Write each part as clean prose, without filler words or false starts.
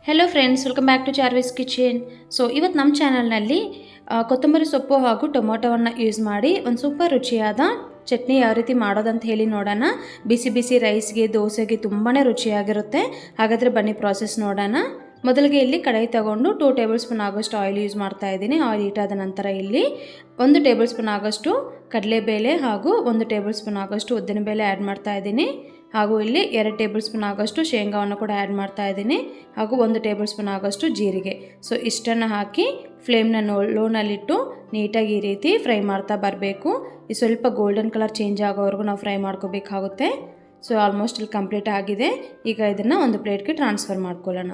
Hello friends, welcome back to Charvi's Kitchen. So ಇವತ್ತು ನಮ್ಮ ಚಾನಲ್ನಲ್ಲಿ ಕೊತ್ತಂಬರಿ ಸೊಪ್ಪು ಹಾಗೂ ಟೊಮೊಟೊವನ್ನು ಯೂಸ್ ಮಾಡಿ ಒಂದು ಸೂಪರ್ ರುಚಿಯಾದ ಚಟ್ನಿ ಯಾವ ರೀತಿ ಮಾಡೋದಂತ ಹೇಳಿ ನೋಡೋಣ. ಬಿಸಿ ಬಿಸಿ ರೈಸ್ಗೆ, ದೋಸೆಗೆ ತುಂಬಾ ರುಚಿಯಾಗಿರುತ್ತೆ. ಹಾಗಾದರೆ ಬನ್ನಿ ಪ್ರಾಸೆಸ್ ನೋಡೋಣ. ಮೊದಲಿಗೆ ಇಲ್ಲಿ ಕಡಾಯಿ ತಗೊಂಡು 2 ಟೇಬಲ್ ಸ್ಪೂನ್ ಆಗೋಷ್ಟು ಆಯಿಲ್ ಯೂಸ್ ಮಾಡ್ತಾ ಇದ್ದೀನಿ. ಆಯಿಲ್ ಹೀಟಾದ ನಂತರ ಇಲ್ಲಿ 1 ಟೇಬಲ್ ಸ್ಪೂನ್ ಆಗೋಷ್ಟು ಕಡಲೆಬೇಳೆ ಹಾಗೂ 1 ಟೇಬಲ್ ಸ್ಪೂನ್ ಆಗೋಷ್ಟು ಉದ್ದಿನಬೇಳೆ ಆ್ಯಡ್ ಮಾಡ್ತಾ ಇದ್ದೀನಿ. ಹಾಗೂ ಇಲ್ಲಿ 2 ಟೇಬಲ್ ಸ್ಪೂನ್ ಆಗೋಷ್ಟು ಶೇಂಗಾವನ್ನು ಕೂಡ ಆ್ಯಡ್ ಮಾಡ್ತಾ ಇದ್ದೀನಿ. ಹಾಗೂ 1 ಟೇಬಲ್ ಸ್ಪೂನ್ ಆಗೋಷ್ಟು ಜೀರಿಗೆ. ಸೊ ಇಷ್ಟನ್ನು ಹಾಕಿ ಫ್ಲೇಮ್ನ ಲೋನಲ್ಲಿಟ್ಟು ನೀಟಾಗಿ ಈ ರೀತಿ ಫ್ರೈ ಮಾಡ್ತಾ ಬರಬೇಕು. ಈ ಸ್ವಲ್ಪ ಗೋಲ್ಡನ್ ಕಲರ್ ಚೇಂಜ್ ಆಗೋವರೆಗೂ ನಾವು ಫ್ರೈ ಮಾಡ್ಕೋಬೇಕಾಗುತ್ತೆ. ಸೊ ಆಲ್ಮೋಸ್ಟ್ ಇಲ್ಲಿ ಕಂಪ್ಲೀಟ್ ಆಗಿದೆ. ಈಗ ಇದನ್ನು ಒಂದು ಪ್ಲೇಟ್ಗೆ ಟ್ರಾನ್ಸ್ಫರ್ ಮಾಡ್ಕೊಳ್ಳೋಣ.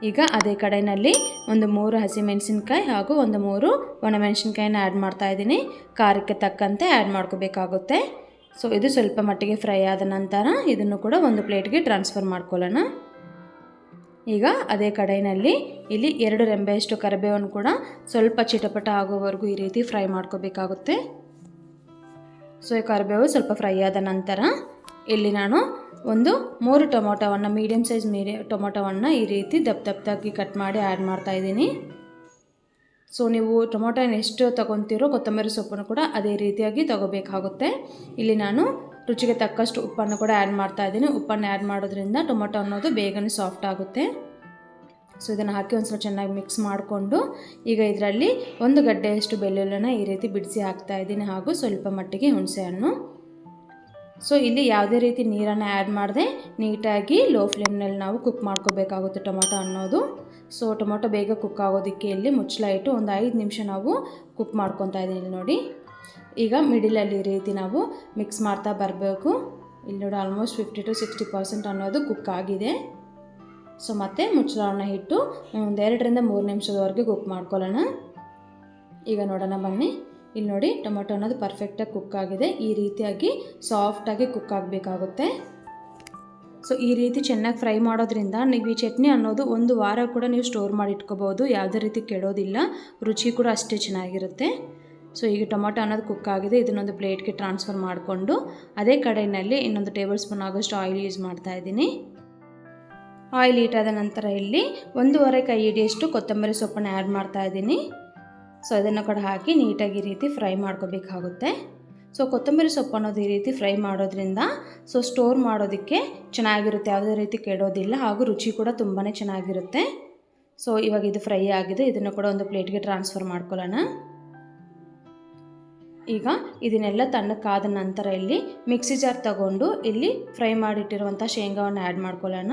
ಈಗ ಅದೇ ಕಡೆಯಲ್ಲಿ 3 ಹಸಿಮೆಣಸಿನ್ಕಾಯಿ ಹಾಗೂ 3 ಒಣಮೆಣಸಿನ್ಕಾಯಿನ ಆ್ಯಡ್ ಮಾಡ್ತಾ ಇದ್ದೀನಿ. ಖಾರಕ್ಕೆ ತಕ್ಕಂತೆ ಆ್ಯಡ್ ಮಾಡ್ಕೋಬೇಕಾಗುತ್ತೆ. ಸೊ ಇದು ಸ್ವಲ್ಪ ಮಟ್ಟಿಗೆ ಫ್ರೈ ಆದ ನಂತರ ಇದನ್ನು ಕೂಡ ಒಂದು ಪ್ಲೇಟ್ಗೆ ಟ್ರಾನ್ಸ್ಫರ್ ಮಾಡ್ಕೊಳ್ಳೋಣ. ಈಗ ಅದೇ ಕಡೆಯಲ್ಲಿ ಇಲ್ಲಿ 2 ರೆಂಬೆಯಷ್ಟು ಕರಿಬೇವನ್ನು ಕೂಡ ಸ್ವಲ್ಪ ಚಿಟಪಟ ಆಗೋವರೆಗೂ ಈ ರೀತಿ ಫ್ರೈ ಮಾಡ್ಕೋಬೇಕಾಗುತ್ತೆ. ಸೊ ಈ ಕರಿಬೇವು ಸ್ವಲ್ಪ ಫ್ರೈ ಆದ ನಂತರ ಇಲ್ಲಿ ನಾನು 3 ಟೊಮೊಟೊವನ್ನು ಮೀಡಿಯಮ್ ಸೈಜ್ ಟೊಮೊಟೊವನ್ನು ಈ ರೀತಿ ದಪ್ಪದಾಗಿ ಕಟ್ ಮಾಡಿ ಆ್ಯಡ್ ಮಾಡ್ತಾ ಇದ್ದೀನಿ. ಸೊ ನೀವು ಟೊಮೊಟೊನ ಎಷ್ಟು ತೊಗೊತೀರೋ ಕೊತ್ತಂಬರಿ ಸೊಪ್ಪನ್ನು ಕೂಡ ಅದೇ ರೀತಿಯಾಗಿ ತೊಗೋಬೇಕಾಗುತ್ತೆ. ಇಲ್ಲಿ ನಾನು ರುಚಿಗೆ ತಕ್ಕಷ್ಟು ಉಪ್ಪನ್ನು ಕೂಡ ಆ್ಯಡ್ ಮಾಡ್ತಾ ಇದ್ದೀನಿ. ಉಪ್ಪನ್ನು ಆ್ಯಡ್ ಮಾಡೋದ್ರಿಂದ ಟೊಮೊಟೊ ಅನ್ನೋದು ಬೇಗನೆ ಸಾಫ್ಟ್ ಆಗುತ್ತೆ. ಸೊ ಇದನ್ನು ಹಾಕಿ ಒಂದು ಸ್ವಲ್ಪ ಚೆನ್ನಾಗಿ ಮಿಕ್ಸ್ ಮಾಡಿಕೊಂಡು ಈಗ ಇದರಲ್ಲಿ 1 ಗಡ್ಡೆಯಷ್ಟು ಬೆಳ್ಳುಳ್ಳಿನ ಈ ರೀತಿ ಬಿಡಿಸಿ ಹಾಕ್ತಾ ಇದ್ದೀನಿ. ಹಾಗೂ ಸ್ವಲ್ಪ ಮಟ್ಟಿಗೆ ಹುಣಸೆಹಣ್ಣು. ಸೊ ಇಲ್ಲಿ ಯಾವುದೇ ರೀತಿ ನೀರನ್ನು ಆ್ಯಡ್ ಮಾಡದೆ ನೀಟಾಗಿ ಲೋ ಫ್ಲೇಮ್ನಲ್ಲಿ ನಾವು ಕುಕ್ ಮಾಡ್ಕೋಬೇಕಾಗುತ್ತೆ ಟೊಮೊಟೊ ಅನ್ನೋದು. ಸೊ ಟೊಮೊಟೊ ಬೇಗ ಕುಕ್ ಆಗೋದಕ್ಕೆ ಇಲ್ಲಿ ಮುಚ್ಚಳ ಇಟ್ಟು ಒಂದು 5 ನಿಮಿಷ ನಾವು ಕುಕ್ ಮಾಡ್ಕೊತಾ ಇದ್ದೀನಿ ನೋಡಿ. ಈಗ ಮಿಡಿಲಲ್ಲಿ ಈ ರೀತಿ ನಾವು ಮಿಕ್ಸ್ ಮಾಡ್ತಾ ಬರಬೇಕು. ಇಲ್ಲಿ ನೋಡಿ ಆಲ್ಮೋಸ್ಟ್ 50 to 60% ಅನ್ನೋದು ಕುಕ್ ಆಗಿದೆ. ಸೊ ಮತ್ತೆ ಮುಚ್ಚಳವನ್ನು ಇಟ್ಟು ಒಂದು 2ರಿಂದ 3 ನಿಮಿಷದವರೆಗೆ ಕುಕ್ ಮಾಡ್ಕೊಳ್ಳೋಣ. ಈಗ ನೋಡೋಣ ಬನ್ನಿ. ಇಲ್ಲಿ ನೋಡಿ ಟೊಮೊಟೊ ಅನ್ನೋದು ಪರ್ಫೆಕ್ಟಾಗಿ ಕುಕ್ ಆಗಿದೆ. ಈ ರೀತಿಯಾಗಿ ಸಾಫ್ಟಾಗಿ ಕುಕ್ ಆಗಬೇಕಾಗುತ್ತೆ. ಸೊ ಈ ರೀತಿ ಚೆನ್ನಾಗಿ ಫ್ರೈ ಮಾಡೋದ್ರಿಂದ ನೀವು ಈ ಚಟ್ನಿ ಅನ್ನೋದು 1 ವಾರ ಕೂಡ ನೀವು ಸ್ಟೋರ್ ಮಾಡಿ ಇಟ್ಕೋಬೋದು. ಯಾವುದೇ ರೀತಿ ಕೆಡೋದಿಲ್ಲ. ರುಚಿ ಕೂಡ ಅಷ್ಟೇ ಚೆನ್ನಾಗಿರುತ್ತೆ. ಸೊ ಈಗ ಟೊಮೊಟೊ ಅನ್ನೋದು ಕುಕ್ ಆಗಿದೆ. ಇದನ್ನೊಂದು ಪ್ಲೇಟ್ಗೆ ಟ್ರಾನ್ಸ್ಫರ್ ಮಾಡಿಕೊಂಡು ಅದೇ ಕಡೆಯಲ್ಲಿ ಇನ್ನೊಂದು ಟೇಬಲ್ ಸ್ಪೂನ್ ಆಗೋಷ್ಟು ಆಯಿಲ್ ಯೂಸ್ ಮಾಡ್ತಾ ಇದ್ದೀನಿ. ಆಯಿಲ್ ಹೀಟಾದ ನಂತರ ಇಲ್ಲಿ 1.5 ಕೈ ಹಿಡಿಯಷ್ಟು ಕೊತ್ತಂಬರಿ ಸೊಪ್ಪನ್ನು ಆ್ಯಡ್ ಮಾಡ್ತಾ ಇದ್ದೀನಿ. ಸೊ ಅದನ್ನು ಕೂಡ ಹಾಕಿ ನೀಟಾಗಿ ಈ ರೀತಿ ಫ್ರೈ ಮಾಡ್ಕೋಬೇಕಾಗುತ್ತೆ. ಸೊ ಕೊತ್ತಂಬರಿ ಸೊಪ್ಪು ಅನ್ನೋದು ಈ ರೀತಿ ಫ್ರೈ ಮಾಡೋದ್ರಿಂದ ಸೊ ಸ್ಟೋರ್ ಮಾಡೋದಕ್ಕೆ ಚೆನ್ನಾಗಿರುತ್ತೆ. ಯಾವುದೇ ರೀತಿ ಕೆಡೋದಿಲ್ಲ. ಹಾಗೂ ರುಚಿ ಕೂಡ ತುಂಬಾ ಚೆನ್ನಾಗಿರುತ್ತೆ. ಸೊ ಇವಾಗ ಇದು ಫ್ರೈ ಆಗಿದೆ. ಇದನ್ನು ಕೂಡ ಒಂದು ಪ್ಲೇಟ್ಗೆ ಟ್ರಾನ್ಸ್ಫರ್ ಮಾಡ್ಕೊಳ್ಳೋಣ. ಈಗ ಇದನ್ನೆಲ್ಲ ತಣ್ಣಕ್ಕಾದ ನಂತರ ಇಲ್ಲಿ ಮಿಕ್ಸಿ ಜಾರ್ ತಗೊಂಡು ಇಲ್ಲಿ ಫ್ರೈ ಮಾಡಿಟ್ಟಿರುವಂಥ ಶೇಂಗಾವನ್ನು ಆ್ಯಡ್ ಮಾಡ್ಕೊಳ್ಳೋಣ.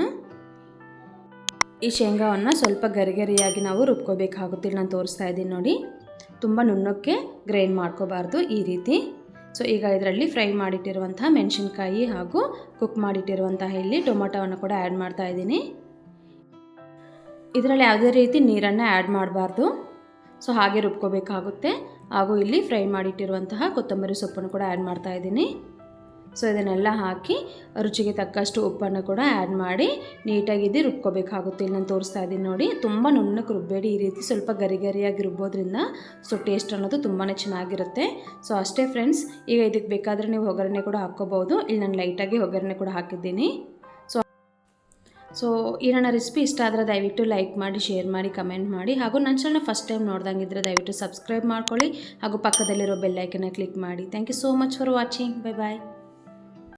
ಈ ಶೇಂಗಾವನ್ನು ಸ್ವಲ್ಪ ಗರಿಗರಿಯಾಗಿ ನಾವು ರುಬ್ಕೋಬೇಕಾಗುತ್ತೆ. ನಾನು ತೋರಿಸ್ತಾ ಇದ್ದೀನಿ ನೋಡಿ. ತುಂಬ ನುಣ್ಣಕ್ಕೆ ಗ್ರೈಂಡ್ ಮಾಡ್ಕೋಬಾರ್ದು ಈ ರೀತಿ. ಸೊ ಈಗ ಇದರಲ್ಲಿ ಫ್ರೈ ಮಾಡಿಟ್ಟಿರುವಂತಹ ಮೆಣಸಿನ್ಕಾಯಿ ಹಾಗೂ ಕುಕ್ ಮಾಡಿಟ್ಟಿರುವಂತಹ ಇಲ್ಲಿ ಟೊಮೊಟೊವನ್ನು ಕೂಡ ಆ್ಯಡ್ ಮಾಡ್ತಾ ಇದ್ದೀನಿ. ಇದರಲ್ಲಿ ಯಾವುದೇ ರೀತಿ ನೀರನ್ನು ಆ್ಯಡ್ ಮಾಡಬಾರ್ದು. ಸೊ ಹಾಗೆ ರುಬ್ಕೋಬೇಕಾಗುತ್ತೆ. ಹಾಗೂ ಇಲ್ಲಿ ಫ್ರೈ ಮಾಡಿಟ್ಟಿರುವಂತಹ ಕೊತ್ತಂಬರಿ ಸೊಪ್ಪನ್ನು ಕೂಡ ಆ್ಯಡ್ ಮಾಡ್ತಾ ಇದ್ದೀನಿ. ಸೊ ಇದನ್ನೆಲ್ಲ ಹಾಕಿ ರುಚಿಗೆ ತಕ್ಕಷ್ಟು ಉಪ್ಪನ್ನು ಕೂಡ ಆ್ಯಡ್ ಮಾಡಿ ನೀಟಾಗಿ ಇದು ರುಬ್ಕೋಬೇಕಾಗುತ್ತೆ. ಇಲ್ಲಿ ನಾನು ತೋರಿಸ್ತಾ ಇದ್ದೀನಿ ನೋಡಿ. ತುಂಬ ನುಣ್ಣಕ್ಕೆ ರುಬ್ಬೇಡಿ. ಈ ರೀತಿ ಸ್ವಲ್ಪ ಗರಿಗರಿಯಾಗಿ ರುಬ್ಬೋದ್ರಿಂದ ಸೊ ಟೇಸ್ಟ್ ಅನ್ನೋದು ತುಂಬಾ ಚೆನ್ನಾಗಿರುತ್ತೆ. ಸೊ ಅಷ್ಟೇ ಫ್ರೆಂಡ್ಸ್. ಈಗ ಇದಕ್ಕೆ ಬೇಕಾದರೆ ನೀವು ಒಗ್ಗರಣೆ ಕೂಡ ಹಾಕ್ಕೋಬೋದು. ಇಲ್ಲಿ ನಾನು ಲೈಟಾಗಿ ಒಗ್ಗರಣೆ ಕೂಡ ಹಾಕಿದ್ದೀನಿ. ಸೊ ಈ ನನ್ನ ರೆಸಿಪಿ ಇಷ್ಟ ಆದರೆ ದಯವಿಟ್ಟು ಲೈಕ್ ಮಾಡಿ, ಶೇರ್ ಮಾಡಿ, ಕಮೆಂಟ್ ಮಾಡಿ. ಹಾಗೂ ನನ್ನ ಚಾನಲ್ ಫಸ್ಟ್ ಟೈಮ್ ನೋಡ್ದಂಗಿದ್ರೆ ದಯವಿಟ್ಟು ಸಬ್ಸ್ಕ್ರೈಬ್ ಮಾಡ್ಕೊಳ್ಳಿ. ಹಾಗೂ ಪಕ್ಕದಲ್ಲಿರೋ ಬೆಲ್ ಐಕನ್ನ ಕ್ಲಿಕ್ ಮಾಡಿ. Thank you so much for watching. Bye bye.